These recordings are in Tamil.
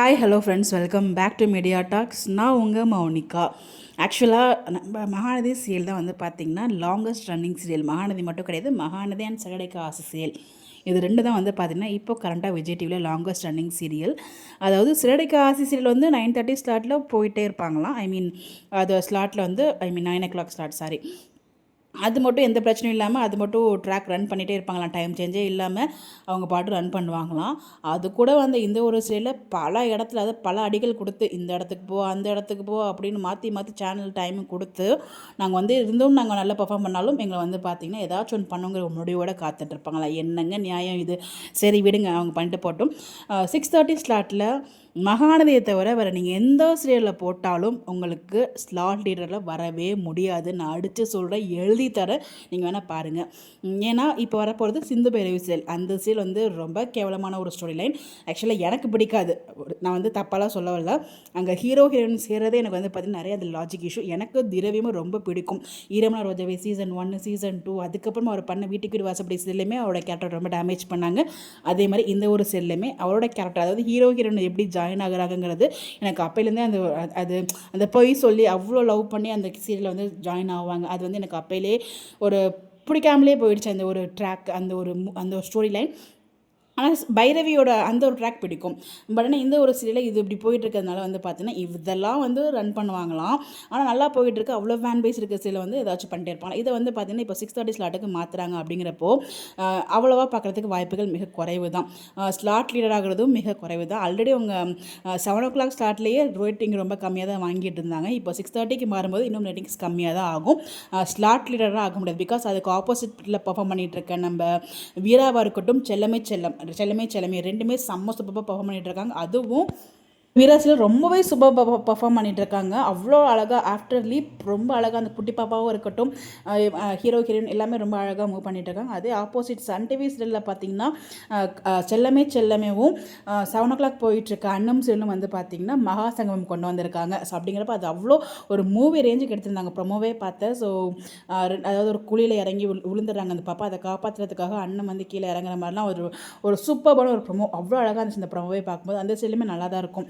Hi hello friends, welcome back to media talks. நான் உங்கள் மௌனிகா. ஆக்சுவலாக நம்ம மகாநதி சீரியல் தான் வந்து பார்த்திங்கன்னா லாங்கஸ்ட் ரன்னிங் சீரியல். மகாநதி மட்டும் கிடையாது, மகாநதி அண்ட் சிறகடிக்க ஆசை சீரியல். இது ரெண்டு தான் வந்து பார்த்திங்கன்னா இப்போ கரண்ட்டாக விஜய் டிவியில் லாங்கஸ்ட் ரன்னிங் சீரியல். அதாவது சிறகடிக்க ஆசை சீரியல் வந்து 9:30 ஸ்லாட்டில் போயிட்டே இருப்பாங்களாம். அது ஸ்லாட்டில் வந்து 9 o'clock ஸ்லாட், சாரி. அது மட்டும் எந்த பிரச்சனையும் இல்லாமல் அது மட்டும் ட்ராக் ரன் பண்ணிகிட்டே இருப்பாங்களாம். டைம் சேஞ்சே இல்லாமல் அவங்க பாட்டு ரன் பண்ணுவாங்களாம். அது கூட வந்து இந்த ஒரு சீரியலில் பல இடத்துல, அதாவது பல அடிகள் கொடுத்து இந்த இடத்துக்கு போ அந்த இடத்துக்கு போ அப்படின்னு மாற்றி மாற்றி சேனல் டைமும் கொடுத்து நாங்கள் வந்து இருந்தும் நாங்கள் நல்லா பர்ஃபார்ம் பண்ணாலும் எங்களை வந்து பார்த்திங்கன்னா ஏதாச்சும் ஒன்று பண்ணுங்கிற முடிவோடு காத்துட்ருப்பாங்களா. என்னங்க நியாயம் இது? சரி விடுங்க, அவங்க பண்ணிட்டு போட்டோம். 6:30 ஸ்லாட்டில் மகாநதியை தவிர வேறு நீங்கள் எந்த சீரியலில் போட்டாலும் உங்களுக்கு ஸ்லாட் லீடரில் வரவே முடியாது. நான் அடித்து சொல்கிறேன், எழுதி தரேன், நீங்கள் வேணால் பாருங்கள். ஏன்னா இப்போ வரப்போகிறது சிந்து பைரவி சீரியல். அந்த சீரியல் வந்து ரொம்ப கேவலமான ஒரு ஸ்டோரி லைன். ஆக்சுவலாக எனக்கு பிடிக்காது. நான் வந்து தப்பாலாம் சொல்ல வரல. அங்கே ஹீரோ ஹீரோயின் சேர்றதே எனக்கு வந்து பார்த்திங்கன்னா நிறைய அது லாஜிக் இஷ்யூ. எனக்கு திரவியமும் ரொம்ப பிடிக்கும். ஈரமான ரோஜாவே சீசன் 1 சீசன் 2 அதுக்கப்புறமா அவர் பண்ண வீட்டுக்கு வீடு வாசப்படி சீரியலுமே அவரோட கேரக்டர் ரொம்ப டேமேஜ் பண்ணாங்க. அதே மாதிரி இந்த ஒரு சீரியலுமே அவரோட கேரக்டர், அதாவது ஹீரோ ஹீரோயின் எப்படி ஜாயின் ஆகுறாங்கிறது எனக்கு அப்பையிலேருந்தே அந்த பொய் சொல்லி அவ்வளோ லவ் பண்ணி அந்த சீரியலில் வந்து ஜாயின் ஆவாங்க. அது வந்து எனக்கு அப்பையிலே ஒரு பிடிக்காமலே போயிடுச்சு. அந்த ஒரு ட்ராக், அந்த ஒரு ஸ்டோரி லைன். ஆனால் பைரவியோட அந்த ஒரு ட்ராக் பிடிக்கும். பட் ஆனால் இந்த ஒரு சீரியலில் இது இப்படி போயிட்டுருக்கிறதுனால வந்து பார்த்தீங்கன்னா இதெல்லாம் வந்து ரன் பண்ணுவாங்களாம். ஆனால் நல்லா போயிட்டுருக்கு. அவ்வளோ ஃபேன் பேஸ் இருக்க சீரியல் வந்து ஏதாச்சும் பண்ணிட்டே இருப்பாங்க. இதை வந்து பார்த்திங்கன்னா இப்போ 6:30 ஸ்லாட்டுக்கு மாற்றுறாங்க. அப்படிங்கிறப்போ அவ்வளோவா பார்க்குறதுக்கு வாய்ப்புகள் மிக குறைவு தான். ஸ்லாட் லீடர் ஆகிறதும் மிக குறைவு தான். ஆல்ரெடி அவங்க 7 o'clock ஸ்லாட்லேயே ரேட்டிங் ரொம்ப கம்மியாக தான் வாங்கிட்டு இருந்தாங்க. இப்போ 6:30க்கு மாறும்போது இன்னும் ரேட்டிங்ஸ் கம்மியாக தான் ஆகும். ஸ்லாட் லீடராக ஆக முடியாது. பிகாஸ் அதுக்கு ஆப்போசிட்டில் பர்ஃபார்ம் பண்ணிகிட்ருக்க நம்ம வீராவாக இருக்கட்டும், செல்லமே ரெண்டுமே செம்ம சூப்பராக பர்ஃபார்ம் பண்ணிகிட்டு இருக்காங்க. அதுவும் வீராசில் ரொம்பவே சூப்பர் பர்ஃபார்ம் பண்ணிகிட்டு இருக்காங்க. அவ்வளோ அழகாக ஆஃப்டர் லீப் ரொம்ப அழகாக அந்த குட்டி பாப்பாவும் இருக்கட்டும், ஹீரோ ஹீரோயின் எல்லாமே ரொம்ப அழகாக மூவ் பண்ணிகிட்டு இருக்காங்க. அதே ஆப்போசிட் சன் டிவி சீரியலில் பார்த்தீங்கன்னா செல்லமேவும் 7 o'clock போயிட்டுருக்க அன்னம் சீரியலும் வந்து பார்த்திங்கன்னா மகாசங்கமம் கொண்டு வந்திருக்காங்க. ஸோ அப்படிங்கிறப்ப அது அவ்வளோ ஒரு மூவி ரேஞ்சுக்கு எடுத்திருந்தாங்க. ப்ரொமோவே பார்த்தேன். ஸோ அதாவது ஒரு குழியில் இறங்கி விழுந்துடுறாங்க அந்த பாப்பா. அதை காப்பாற்றுறதுக்காக அண்ணன் வந்து கீழே இறங்குற மாதிரிலாம் ஒரு சூப்பரான ஒரு ப்ரொமோ. அவ்வளோ அழகாக இருந்துச்சு இந்த ப்ரொமோவே பார்க்கும்போது. அந்த சீரியலுமே நல்லா தான் இருக்கும்.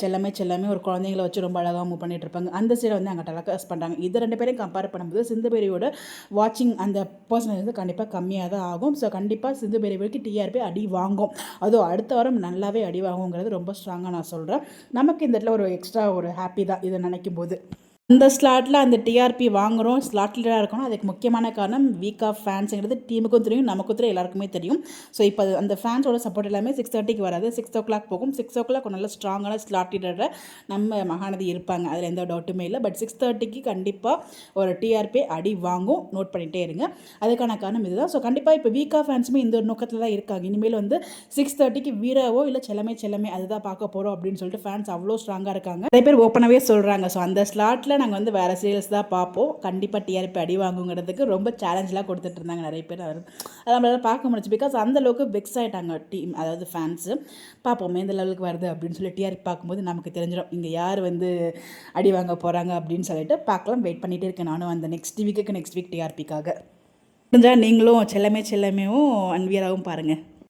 செல்லமே ஒரு குழந்தைங்களை வச்சு ரொம்ப அழகாக மூவ் பண்ணிட்டு இருப்பாங்க. அந்த சீரியல் வந்து அங்கே டெலகாஸ்ட் பண்ணுறாங்க. இது ரெண்டு பேரையும் கம்பேர் பண்ணும்போது சிந்து பேரியோட வாட்சிங் அந்த பர்சன்டேஜ் வந்து கண்டிப்பாக கம்மியாக தான் ஆகும். ஸோ கண்டிப்பாக சிந்து பேரிக்கு டிஆர்பி அடி வாங்கும். அதுவும் அடுத்த வாரம் நல்லாவே அடி வாங்குங்கிறது ரொம்ப ஸ்ட்ராங்காக நான் சொல்கிறேன். நமக்கு இந்த இடத்துல ஒரு எக்ஸ்ட்ரா ஒரு ஹாப்பி தான் இதை நினைக்கும் போது. அந்த ஸ்லாட்டில் அந்த டிஆர்பி வாங்குகிறோம், ஸ்லாட் லீடராக இருக்கணும். அதுக்கு முக்கியமான காரணம் வீக் ஆஃப் ஃபேன்ஸுங்கிறது டீமுக்கும் தெரியும், நமக்கும் தெரியும், எல்லாருக்குமே தெரியும். ஸோ இப்போ அந்த ஃபேன்ஸோட சப்போர்ட் எல்லாமே 6:30க்கு வராது, 6 o'clock போகும். 6 o'clock நல்ல ஸ்ட்ராங்கான ஸ்லாட் லீடரை நம்ம மகாநதி இருப்பாங்க, அதில் எந்த டவுட்டுமே இல்லை. பட் 6:30க்கு கண்டிப்பாக ஒரு டிஆர்பி அடி வாங்கும். நோட் பண்ணிகிட்டே இருங்க. அதுக்கான காரணம் இதுதான். ஸோ கண்டிப்பாக இப்போ வீக் ஆஃப் ஃபேன்ஸுமே இந்த ஒரு நோக்கத்தில் தான் இருக்காங்க. இனிமேல் வந்து 6:30க்கு வீராவோ இல்லை செல்லமே அதுதான் பார்க்க போகிறோம் அப்படின்னு சொல்லிட்டு ஃபேன்ஸ் அவ்வளோ ஸ்ட்ராங்காக இருக்காங்க. நிறைய பேர் ஓப்பனாகவே சொல்கிறாங்க. ஸோ அந்த ஸ்லாட்டில் நாங்கள் வந்து வேறு சீரியல்ஸ் தான் பார்ப்போம், கண்டிப்பாக டிஆர்பி அடி வாங்குங்கிறதுக்கு ரொம்ப சேலஞ்செலாம் கொடுத்துட்டு இருந்தாங்க நிறைய பேர். அது நம்மளால பார்க்க முடிச்சு. பிகாஸ் அந்தளவுக்கு வெக்ஸ் ஆகிட்டாங்க டீம், அதாவது ஃபேன்ஸு. பார்ப்போம் எந்த லெவலுக்கு வருது அப்படின்னு சொல்லி டிஆர்பி பார்க்கும்போது நமக்கு தெரிஞ்சிடும் இங்கே யார் வந்து அடி வாங்க போகிறாங்க அப்படின்னு சொல்லிட்டு பார்க்கலாம். வெயிட் பண்ணிகிட்டே இருக்கேன் நானும் அந்த நெக்ஸ்ட் வீக் டிஆர்பிக்காக. நீங்களும் செல்லமேவும் அன்வியராகவும் பாருங்கள்.